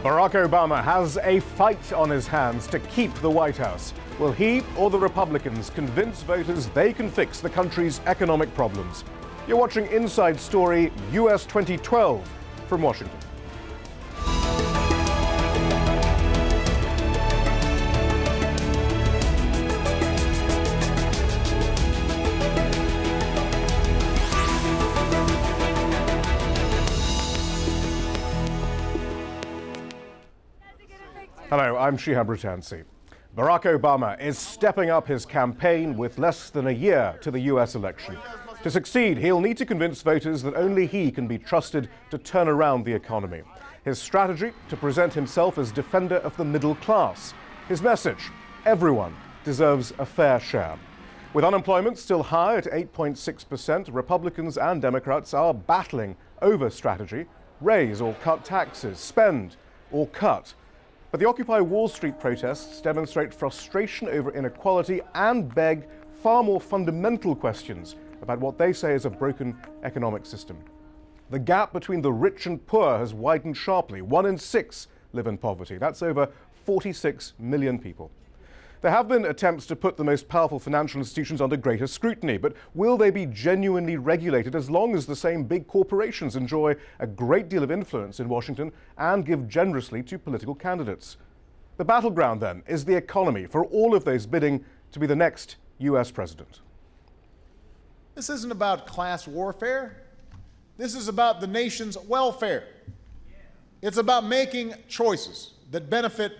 Barack Obama has a fight on his hands to keep the White House. Will he or the Republicans convince voters they can fix the country's economic problems? You're watching Inside Story US 2012 from Washington. Hello, I'm Shihab Rutansi. Barack Obama is stepping up his campaign with less than a year to the US election. To succeed, he'll need to convince voters that only he can be trusted to turn around the economy. His strategy, to present himself as defender of the middle class. His message, everyone deserves a fair share. With unemployment still high at 8.6%, Republicans and Democrats are battling over strategy: raise or cut taxes, spend or cut. But the Occupy Wall Street protests demonstrate frustration over inequality and beg far more fundamental questions about what they say is a broken economic system. The gap between the rich and poor has widened sharply. 1 in 6 live in poverty. That's over 46 million people. There have been attempts to put the most powerful financial institutions under greater scrutiny, but will they be genuinely regulated as long as the same big corporations enjoy a great deal of influence in Washington and give generously to political candidates? The battleground, then, is the economy for all of those bidding to be the next US president. This isn't about class warfare. This is about the nation's welfare. It's about making choices that benefit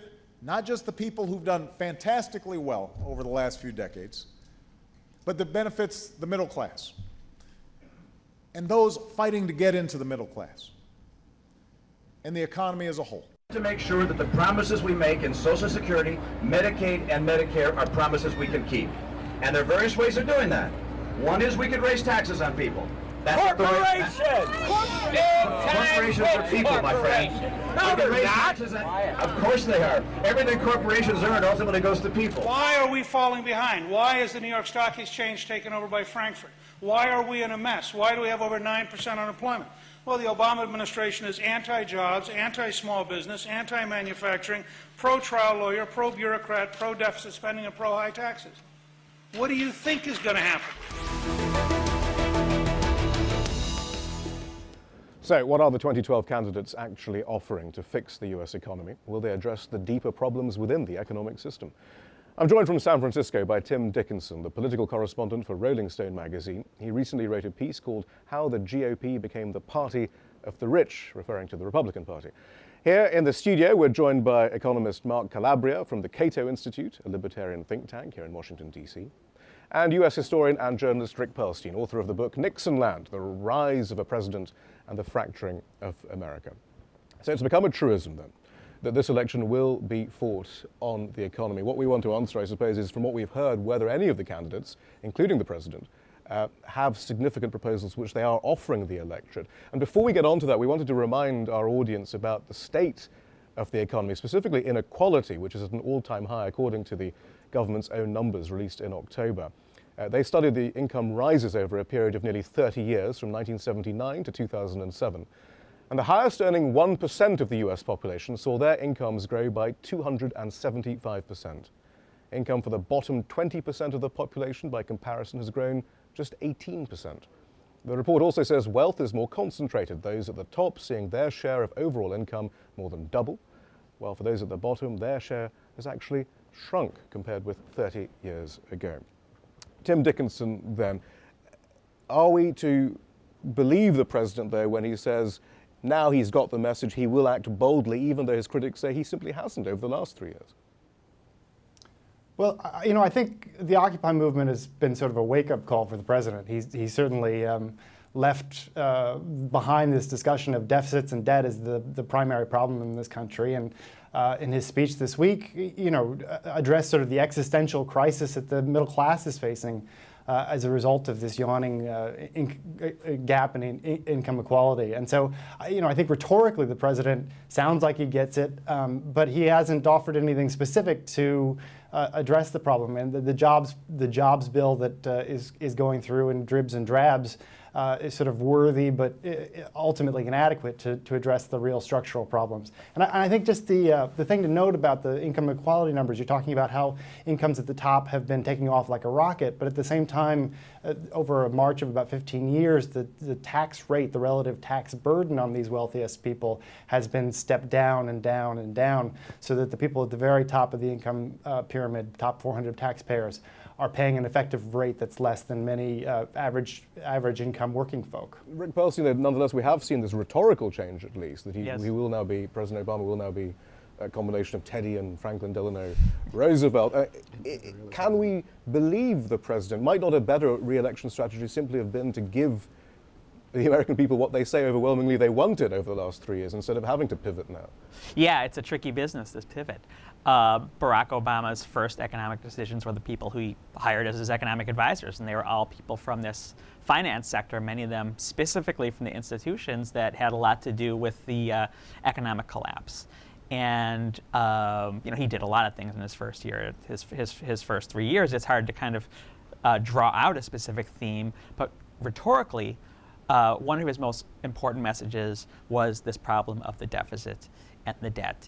not just the people who've done fantastically well over the last few decades, but that benefits the middle class and those fighting to get into the middle class and the economy as a whole. To make sure that the promises we make in Social Security, Medicaid, and Medicare are promises we can keep. And there are various ways of doing that. One is we could raise taxes on people. Corporations! Corporations are people, my friend. No, they're not. Of course they are. Everything corporations earn ultimately goes to people. Why are we falling behind? Why is the New York Stock Exchange taken over by Frankfurt? Why are we in a mess? Why do we have over 9% unemployment? Well, the Obama administration is anti-jobs, anti-small business, anti-manufacturing, pro-trial lawyer, pro-bureaucrat, pro-deficit spending, and pro-high taxes. What do you think is going to happen? So, what are the 2012 candidates actually offering to fix the US economy? Will they address the deeper problems within the economic system? I'm joined from San Francisco by Tim Dickinson, the political correspondent for Rolling Stone magazine. He recently wrote a piece called "How the GOP Became the Party of the Rich," referring to the Republican Party. Here in the studio, we're joined by economist Mark Calabria from the Cato Institute, a libertarian think tank here in Washington, D.C., and US historian and journalist Rick Perlstein, author of the book Nixonland: The Rise of a President and the Fracturing of America. So it's become a truism, then, that this election will be fought on the economy. What we want to answer, I suppose, is from what we've heard, whether any of the candidates, including the president, have significant proposals which they are offering the electorate. And before we get on to that, we wanted to remind our audience about the state of the economy, specifically inequality, which is at an all-time high according to the government's own numbers released in October. They studied the income rises over a period of nearly 30 years, from 1979 to 2007. And the highest earning 1% of the US population saw their incomes grow by 275%. Income for the bottom 20% of the population, by comparison, has grown just 18%. The report also says wealth is more concentrated, those at the top seeing their share of overall income more than double, while for those at the bottom, their share has actually shrunk compared with 30 years ago. Tim Dickinson, then, are we to believe the president, though, when he says now he's got the message, he will act boldly, even though his critics say he simply hasn't over the last 3 years? Well, I think the Occupy movement has been sort of a wake-up call for the president. He's certainly left behind this discussion of deficits and debt as the primary problem in this country. And in his speech this week, addressed sort of the existential crisis that the middle class is facing as a result of this yawning gap in income equality. And so, I think rhetorically the president sounds like he gets it, but he hasn't offered anything specific to address the problem. And the jobs bill that is going through in dribs and drabs is sort of worthy, but ultimately inadequate to address the real structural problems. And I think just the thing to note about the income equality numbers, you're talking about how incomes at the top have been taking off like a rocket, but at the same time, over a march of about 15 years, the tax rate, the relative tax burden on these wealthiest people has been stepped down and down and down, so that the people at the very top of the income pyramid, top 400 taxpayers, are paying an effective rate that's less than many average income working folk. Rick Perlstein, nonetheless, we have seen this rhetorical change, at least, that Yes. he will now be, President Obama will now be a combination of Teddy and Franklin Delano Roosevelt. Can we believe the president? Might not a better re-election strategy simply have been to give the American people what they say overwhelmingly they wanted over the last 3 years, instead of having to pivot now? Yeah, it's a tricky business, this pivot. Barack Obama's first economic decisions were the people who he hired as his economic advisors, and they were all people from this finance sector, many of them specifically from the institutions that had a lot to do with the economic collapse. And he did a lot of things in his first year, his first 3 years. It's hard to kind of draw out a specific theme, but rhetorically, one of his most important messages was this problem of the deficit and the debt.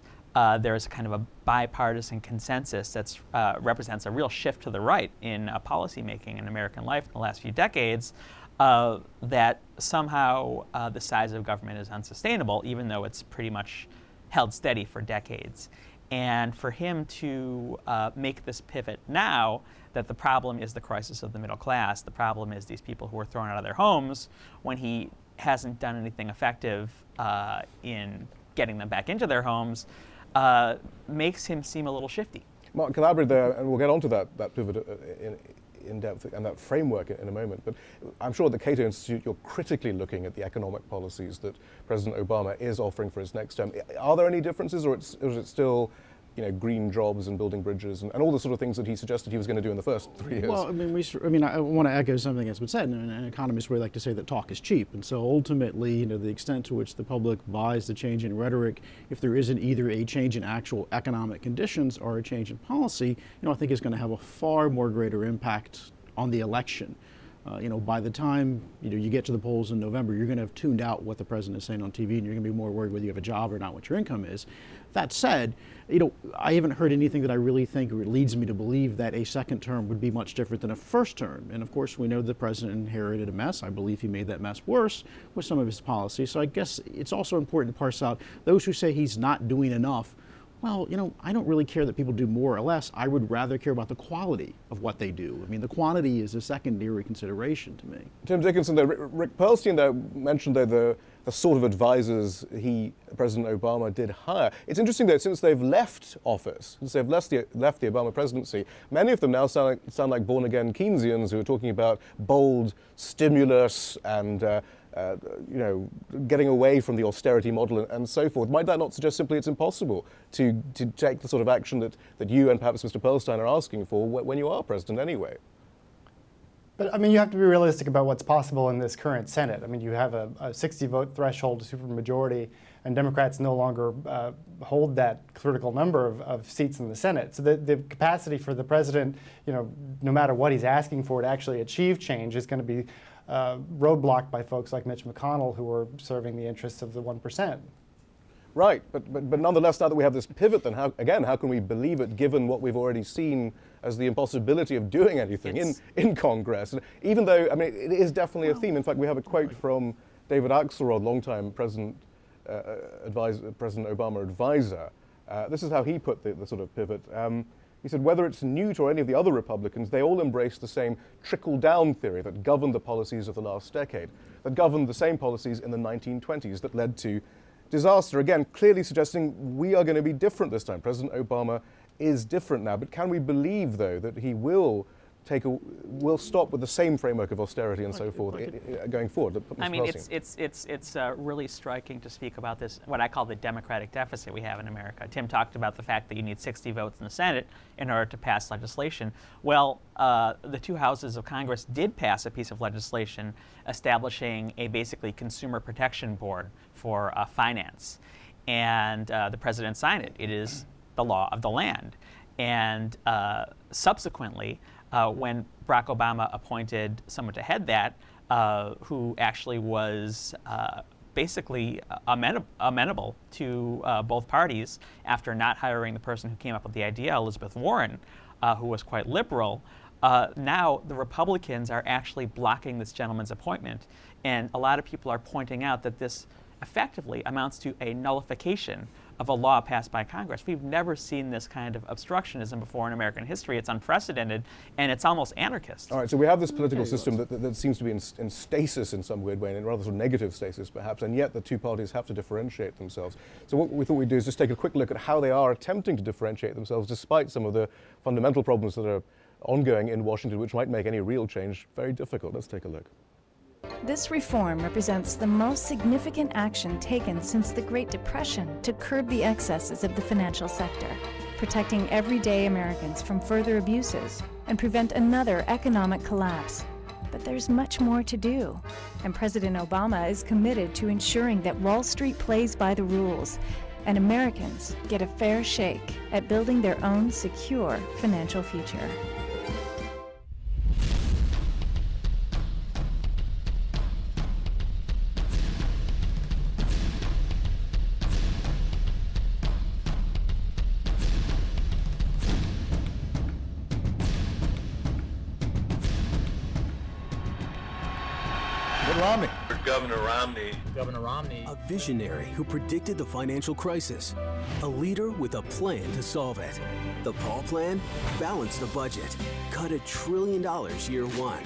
There's kind of a bipartisan consensus that represents a real shift to the right in policymaking in American life in the last few decades, that somehow the size of government is unsustainable, even though it's pretty much held steady for decades. And for him to make this pivot now, that the problem is the crisis of the middle class, the problem is these people who are thrown out of their homes, when he hasn't done anything effective in getting them back into their homes, makes him seem a little shifty. Mark Calabria there, and we'll get onto that pivot in depth and that framework in a moment, but I'm sure at the Cato Institute you're critically looking at the economic policies that President Obama is offering for his next term. Are there any differences, or is it still green jobs and building bridges and all the sort of things that he suggested he was going to do in the first 3 years? Well, I want to echo something that's been said. And economists really like to say that talk is cheap. And so ultimately, the extent to which the public buys the change in rhetoric, if there isn't either a change in actual economic conditions or a change in policy, I think is going to have a far more greater impact on the election. By the time you get to the polls in November, you're going to have tuned out what the president is saying on TV, and you're going to be more worried whether you have a job or not, what your income is. That said, I haven't heard anything that I really think leads me to believe that a second term would be much different than a first term. And of course, we know the president inherited a mess. I believe he made that mess worse with some of his policies. So I guess it's also important to parse out those who say he's not doing enough. Well, I don't really care that people do more or less. I would rather care about the quality of what they do. The quantity is a secondary consideration to me. Tim Dickinson, Rick Perlstein there mentioned the sort of advisors President Obama did hire. It's interesting though, since they've left office, since they've left the Obama presidency, many of them now sound like born-again Keynesians who are talking about bold stimulus and getting away from the austerity model and so forth. Might that not suggest simply it's impossible to take the sort of action that you and perhaps Mr. Perlstein are asking for when you are president anyway? But you have to be realistic about what's possible in this current Senate. You have a 60-vote threshold, a supermajority, and Democrats no longer hold that critical number of seats in the Senate. So the capacity for the president, no matter what he's asking for, to actually achieve change is going to be roadblocked by folks like Mitch McConnell, who are serving the interests of the 1%. Right, but nonetheless, now that we have this pivot, then how can we believe it, given what we've already seen as the impossibility of doing anything in Congress? And even though, it is definitely a theme. In fact, we have a quote from David Axelrod, longtime President Obama advisor. This is how he put the sort of pivot. He said, whether it's Newt or any of the other Republicans, they all embrace the same trickle-down theory that governed the policies of the last decade, that governed the same policies in the 1920s that led to disaster. Again, clearly suggesting we are going to be different this time. President Obama is different now. But can we believe, though, that he will stop with the same framework of austerity and so forth going forward? It's really striking to speak about this, what I call the democratic deficit we have in America. Tim talked about the fact that you need 60 votes in the Senate in order to pass legislation. Well, the two houses of Congress did pass a piece of legislation establishing a basically consumer protection board for finance. And the president signed it. It is the law of the land. And subsequently, when Barack Obama appointed someone to head that, who actually was basically amenable to both parties after not hiring the person who came up with the idea, Elizabeth Warren, who was quite liberal. Now the Republicans are actually blocking this gentleman's appointment, and a lot of people are pointing out that this effectively amounts to a nullification of a law passed by Congress. We've never seen this kind of obstructionism before in American history. It's unprecedented, and it's almost anarchist. All right, so we have this political system that seems to be in stasis in some weird way, in rather sort of negative stasis perhaps, and yet the two parties have to differentiate themselves. So what we thought we'd do is just take a quick look at how they are attempting to differentiate themselves despite some of the fundamental problems that are ongoing in Washington, which might make any real change very difficult. Let's take a look. This reform represents the most significant action taken since the Great Depression to curb the excesses of the financial sector, protecting everyday Americans from further abuses and prevent another economic collapse. But there's much more to do, and President Obama is committed to ensuring that Wall Street plays by the rules and Americans get a fair shake at building their own secure financial future. Governor Romney. A visionary who predicted the financial crisis. A leader with a plan to solve it. The Paul plan? Balance the budget. Cut $1 trillion year one.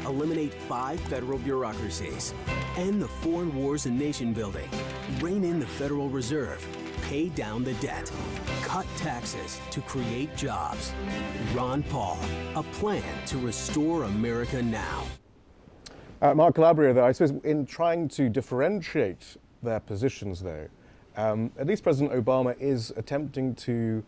Eliminate 5 federal bureaucracies. End the foreign wars and nation building. Rein in the Federal Reserve. Pay down the debt. Cut taxes to create jobs. Ron Paul. A plan to restore America now. Mark Calabria, though, I suppose in trying to differentiate their positions, though, at least President Obama is attempting to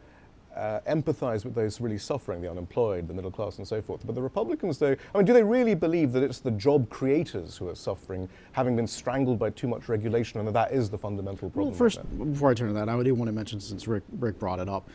empathize with those really suffering, the unemployed, the middle class, and so forth. But the Republicans, though, I mean, do they really believe that it's the job creators who are suffering, having been strangled by too much regulation, and that is the fundamental problem? Well, first, before I turn to that, I do want to mention, since Rick brought it up,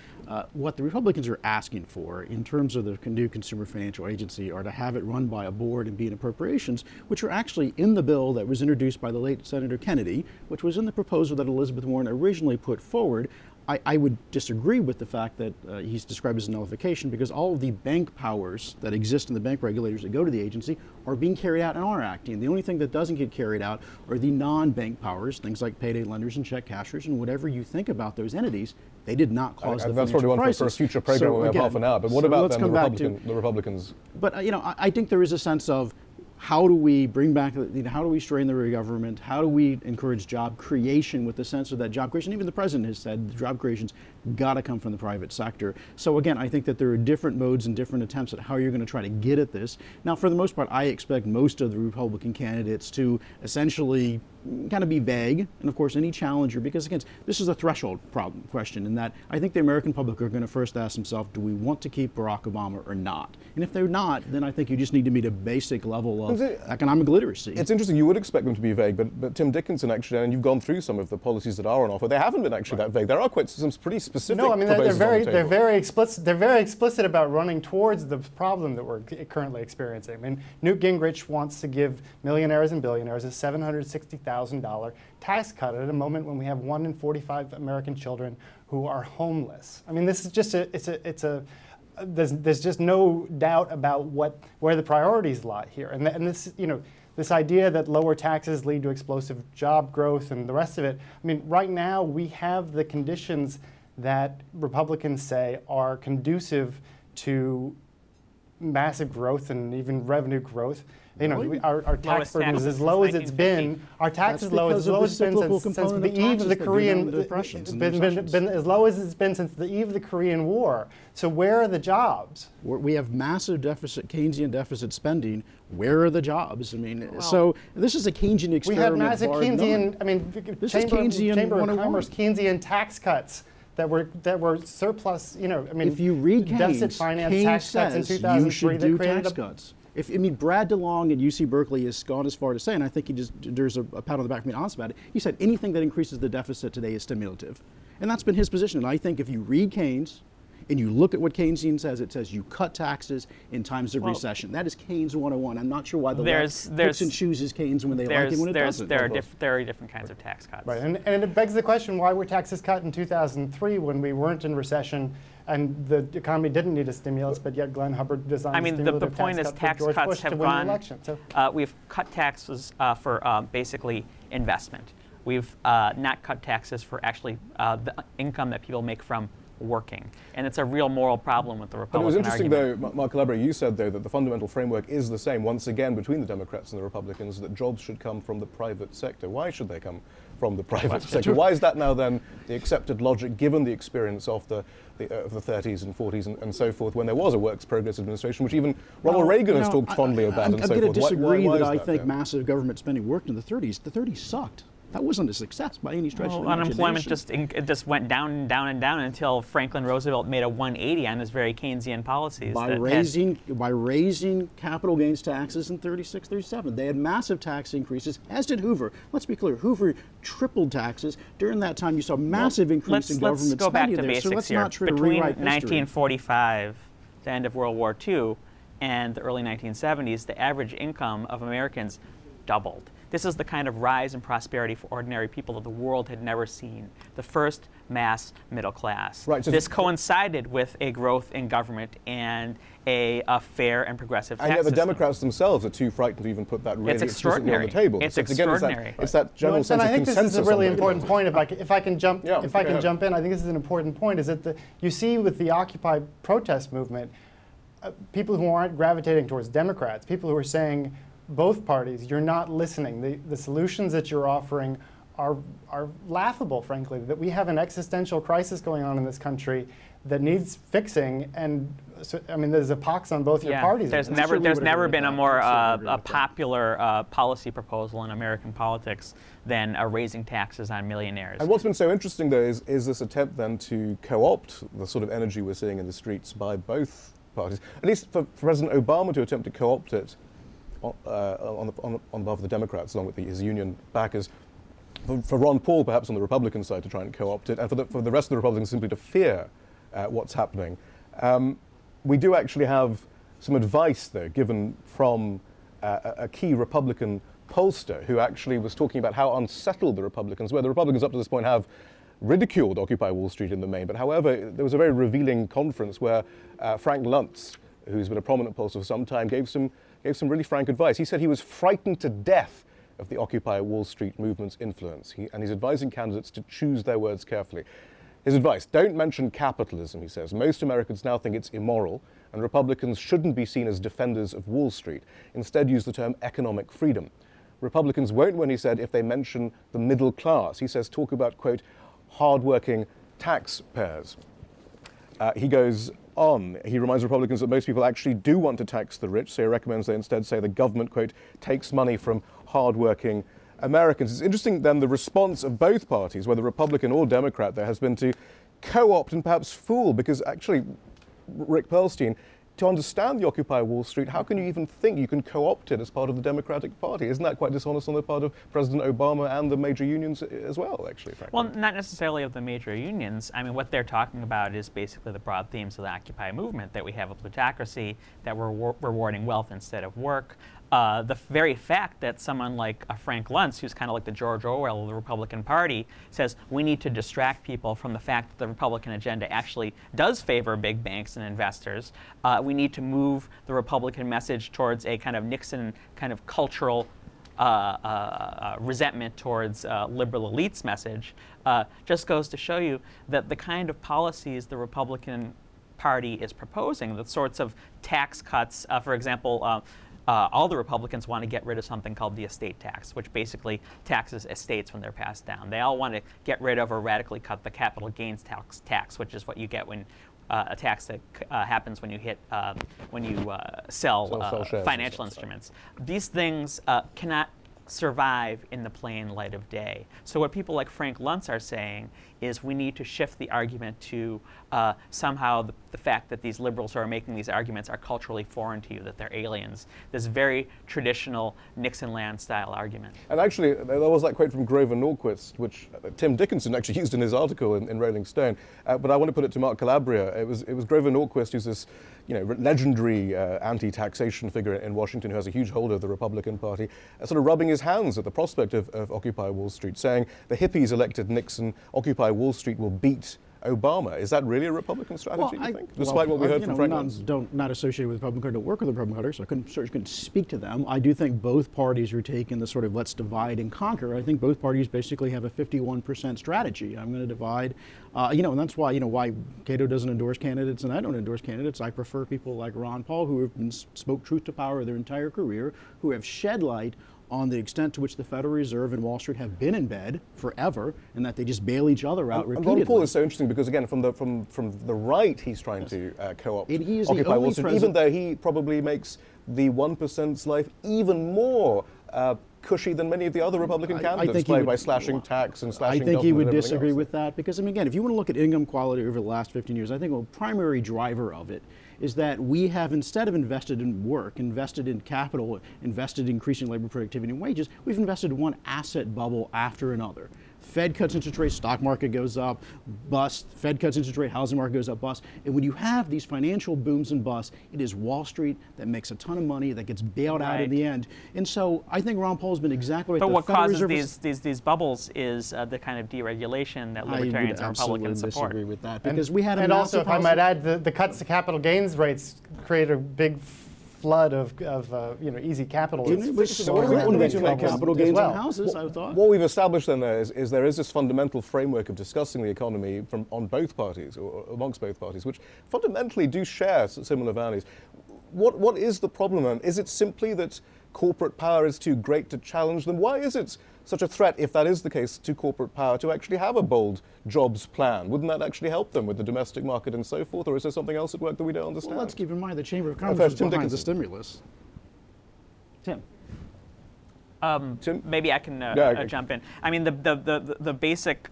what the Republicans are asking for in terms of the new Consumer Financial Agency are to have it run by a board and be in appropriations, which are actually in the bill that was introduced by the late Senator Kennedy, which was in the proposal that Elizabeth Warren originally put forward. I would disagree with the fact that he's described as a nullification, because all of the bank powers that exist in the bank regulators that go to the agency are being carried out in our acting. The only thing that doesn't get carried out are the non-bank powers, things like payday lenders and check cashers, and whatever you think about those entities, they did not cause the that's financial probably crisis. one for a future program where we have half an hour. But what about then the Republicans? But I think there is a sense of, how do we bring back, how do we strain the government? How do we encourage job creation with the sense of that job creation? Even the president has said the job creation's got to come from the private sector. So again, I think that there are different modes and different attempts at how you're going to try to get at this. Now, for the most part, I expect most of the Republican candidates to essentially kind of be vague, and of course any challenger, because again, this is a threshold question in that I think the American public are going to first ask themselves, do we want to keep Barack Obama or not? And if they're not, then I think you just need to meet a basic level of economic literacy. It's interesting, you would expect them to be vague, but Tim Dickinson actually, and you've gone through some of the policies that are on offer, they haven't been actually that vague. There are quite some pretty specific proposals on the table. They're very explicit about running towards the problem that we're currently experiencing. I mean, Newt Gingrich wants to give millionaires and billionaires a $760,000 tax cut at a moment when we have 1 in 45 American children who are homeless. I mean, this is just there's just no doubt about where the priorities lie here, and this, this idea that lower taxes lead to explosive job growth and the rest of it. I mean, right now we have the conditions that Republicans say are conducive to massive growth and even revenue growth. Our tax burden is as low as it's been. Our tax is low as it's been since the eve of the Korean been as low as it's been since the eve of the Korean War. So where are the jobs? We have massive deficit, Keynesian deficit spending. Where are the jobs? I mean, so this is a Keynesian experiment. We had massive Keynesian. I mean, Chamber of Commerce Keynesian tax cuts that were surplus. I mean, if you read deficit finance tax cuts in 2003 you should do that tax cuts. Brad DeLong at UC Berkeley has gone as far to say, and I think there's a pat on the back for being honest about it, he said anything that increases the deficit today is stimulative. And that's been his position. And I think if you read Keynes, and you look at what Keynesian says, it says you cut taxes in times of recession. That is Keynes 101. I'm not sure why the left picks and chooses Keynes when they like it when it doesn't. There are very different kinds of tax cuts. Right, and it begs the question, why were taxes cut in 2003 when we weren't in recession and the economy didn't need a stimulus, but yet Glenn Hubbard designed a stimulative the point is tax cuts have gone, we've cut taxes for basically investment. We've not cut taxes for actually the income that people make from working. And it's a real moral problem with the Republican But it was interesting, argument. though, Mark Calabria, you said, though, that the fundamental framework is the same, once again, between the Democrats and the Republicans, that jobs should come from the private sector. Why should they come from the private sector? Why is that now, then, the accepted logic, given the experience of the 30s and 40s and so forth, when there was a works progress administration, which even Ronald Reagan has talked fondly about and so forth? I'm going to disagree why that I think massive government spending worked in the 30s. The 30s sucked. That wasn't a success by any stretch of the imagination. Unemployment just went down and down and down until Franklin Roosevelt made a 180 on his very Keynesian policies. By raising capital gains taxes in 36, 37. They had massive tax increases, as did Hoover. Let's be clear, Hoover tripled taxes. During that time, you saw massive increase in government spending. Let's go back to there. basics So let's here. not try to Between rewrite 1945, the end of World War II, and the early 1970s, the average income of Americans doubled. This is the kind of rise in prosperity for ordinary people that the world had never seen. The first mass middle class. Right, so this coincided with a growth in government and a fair and progressive tax system. And yet the system. Democrats themselves are too frightened to even put that really explicitly on the table. It's So extraordinary. Again, it's that general sense of consensus. I think this is a really important point. If I can jump in, I think this is an important point. Is that you see with the Occupy protest movement, people who aren't gravitating towards Democrats, people who are saying, both parties, you're not listening. The solutions that you're offering are laughable, frankly. That we have an existential crisis going on in this country that needs fixing, and so, I mean, there's a pox on both your parties. There's never been a more popular policy proposal in American politics than raising taxes on millionaires. And what's been so interesting, though, is this attempt then to co-opt the sort of energy we're seeing in the streets by both parties. At least for President Obama to attempt to co-opt it on behalf of the Democrats, along with his union backers. For Ron Paul, perhaps on the Republican side, to try and co-opt it, and for the rest of the Republicans simply to fear what's happening. We do actually have some advice, though, given from a key Republican pollster who actually was talking about how unsettled the Republicans were. The Republicans up to this point have ridiculed Occupy Wall Street in the main, but however, there was a very revealing conference where Frank Luntz, who's been a prominent pollster for some time, gave some really frank advice. He said he was frightened to death of the Occupy Wall Street movement's influence, and he's advising candidates to choose their words carefully. His advice: don't mention capitalism, he says. Most Americans now think it's immoral, and Republicans shouldn't be seen as defenders of Wall Street. Instead, use the term economic freedom. Republicans won't win, he said, if they mention the middle class. He says, talk about, quote, hard-working taxpayers. He goes on. He reminds Republicans that most people actually do want to tax the rich, so he recommends they instead say the government, quote, takes money from hard-working Americans. It's interesting, then, the response of both parties, whether Republican or Democrat, there has been to co-opt and perhaps fool, because actually, Rick Perlstein, to understand the Occupy Wall Street, how can you even think you can co-opt it as part of the Democratic Party? Isn't that quite dishonest on the part of President Obama and the major unions as well, actually, frankly? Well, not necessarily of the major unions. I mean, what they're talking about is basically the broad themes of the Occupy movement, that we have a plutocracy, that we're rewarding wealth instead of work. The very fact that someone like Frank Luntz, who's kind of like the George Orwell of the Republican Party, says we need to distract people from the fact that the Republican agenda actually does favor big banks and investors. We need to move the Republican message towards a kind of Nixon kind of cultural resentment towards liberal elites message, just goes to show you that the kind of policies the Republican Party is proposing, the sorts of tax cuts, for example, all the Republicans want to get rid of something called the estate tax, which basically taxes estates when they're passed down. They all want to get rid of or radically cut the capital gains tax, which is what you get when a tax that happens when you sell financial instruments. These things cannot survive in the plain light of day. So what people like Frank Luntz are saying is we need to shift the argument to somehow the fact that these liberals who are making these arguments are culturally foreign to you, that they're aliens. This very traditional Nixon-land style argument. And actually, there was that quote from Grover Norquist, which Tim Dickinson actually used in his article in Rolling Stone. But I want to put it to Mark Calabria. It was Grover Norquist, who's this legendary anti-taxation figure in Washington who has a huge hold of the Republican Party, sort of rubbing his hands at the prospect of Occupy Wall Street, saying the hippies elected Nixon, Occupy Wall Street will beat Obama. Is that really a Republican strategy, you think? Despite what we heard from Frank Luntz? Not associated with the Republican Party, don't work with the Republican Party, so I couldn't speak to them. I do think both parties are taking the sort of let's divide and conquer. I think both parties basically have a 51% strategy. I'm going to divide, and that's why, why Cato doesn't endorse candidates and I don't endorse candidates. I prefer people like Ron Paul, who have spoke truth to power their entire career, who have shed light on the extent to which the Federal Reserve and Wall Street have been in bed forever, and that they just bail each other out repeatedly. And Ron Paul is so interesting because, again, from the right, he's trying to co-opt Occupy Wall Street, even though he probably makes the 1%'s life even more cushy than many of the other Republican candidates by slashing tax and slashing government. I think he would disagree else. with that because, again, if you want to look at income quality over the last 15 years, I think a primary driver of it is that we have, instead of invested in work, invested in capital, invested in increasing labor productivity and wages, we've invested in one asset bubble after another. Fed cuts interest rates, stock market goes up, bust. Fed cuts interest rate, housing market goes up, bust. And when you have these financial booms and busts, it is Wall Street that makes a ton of money that gets bailed out in the end. And so I think Ron Paul's been exactly right. But what causes these bubbles is the kind of deregulation that libertarians and Republicans support. I disagree with that because we had and also, if I might add, the cuts to capital gains rates create a big flood of easy capital. Capital gains on houses, I thought. What we've established then is there is this fundamental framework of discussing the economy on both parties, or amongst both parties, which fundamentally do share similar values. What is the problem, and is it simply that corporate power is too great to challenge them? Why is it such a threat, if that is the case, to corporate power to actually have a bold jobs plan? Wouldn't that actually help them with the domestic market and so forth, or is there something else at work that we don't understand? Well, let's keep in mind the Chamber of Commerce is behind the stimulus. Tim. Maybe I can jump in. I mean, the basic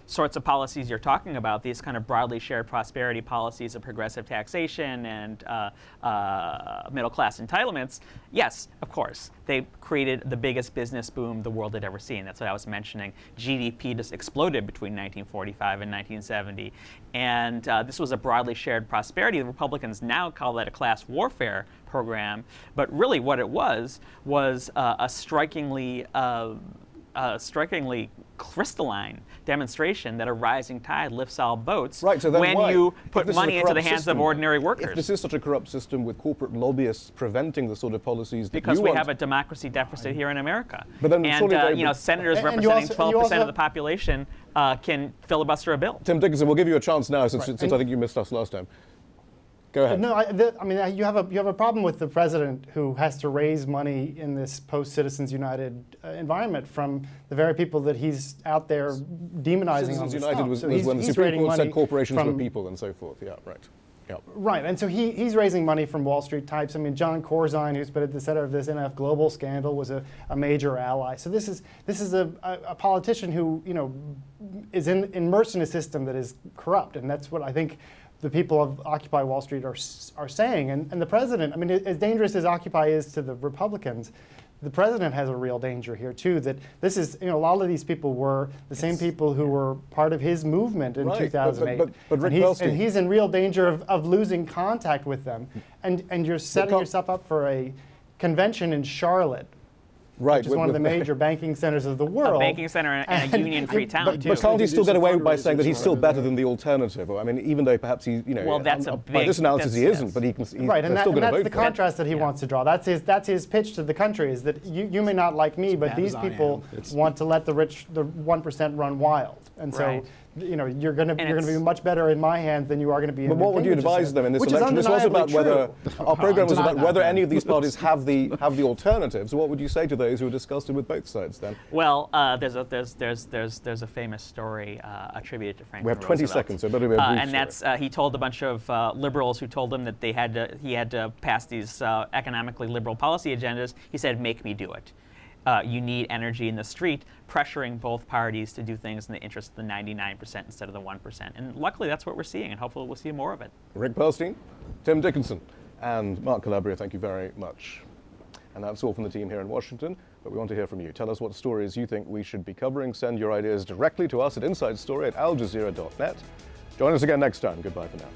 sorts of policies you're talking about, these kind of broadly shared prosperity policies of progressive taxation and middle-class entitlements, yes, of course. They created the biggest business boom the world had ever seen. That's what I was mentioning. GDP just exploded between 1945 and 1970. And this was a broadly shared prosperity. The Republicans now call that a class warfare program. But really what it was a strikingly crystalline demonstration that a rising tide lifts all boats when you put money into the hands of ordinary workers. If this is such a corrupt system with corporate lobbyists preventing the sort of policies that because you we want, have a democracy deficit here in America. But then senators representing 12% of the population can filibuster a bill. Tim Dickinson, we'll give you a chance now since I think you missed us last time. Go ahead. No, I mean, you have a problem with the president who has to raise money in this post-Citizens United environment from the very people that he's out there demonizing. Citizens United was when the Supreme Court said corporations were people and so forth. Yeah, right. Yep. Right, and so he's raising money from Wall Street types. I mean, John Corzine, who's been at the center of this NF Global scandal, was a major ally. So this is a politician who is immersed in a system that is corrupt, and that's what I think the people of Occupy Wall Street are saying. And the president, I mean, as dangerous as Occupy is to the Republicans, the president has a real danger here too, that this is, a lot of these people were the same people who were part of his movement in 2008. But Rick and he's in real danger of losing contact with them. And you're setting yourself up for a convention in Charlotte, which is one of the major banking centers of the world. A banking center and a union-free town, too. But can't he still get away by saying that he's still better than the alternative? I mean, even though perhaps he, well, that's by this analysis he isn't, but he's right, and still going to vote for that's the contrast that he wants to draw. That's his pitch to the country, is that you may not like me, but these people want to let the 1% run wild. And so, you're going to be much better in my hands than you are going to be in But what would you advise them in this election? This was about whether our program was about whether any of these parties have the alternatives. What would you say to those who are disgusted with both sides then? Well, there's a famous story attributed to Franklin We have 20 Roosevelt. seconds, so better be a brief and that's he told a bunch of liberals who told him that he had to pass these economically liberal policy agendas. He said, "Make me do it." you need energy in the street, pressuring both parties to do things in the interest of the 99% instead of the 1%. And luckily, that's what we're seeing, and hopefully we'll see more of it. Rick Perlstein, Tim Dickinson, and Mark Calabria, thank you very much. And that's all from the team here in Washington, but we want to hear from you. Tell us what stories you think we should be covering. Send your ideas directly to us at insidestory@aljazeera.net. Join us again next time. Goodbye for now.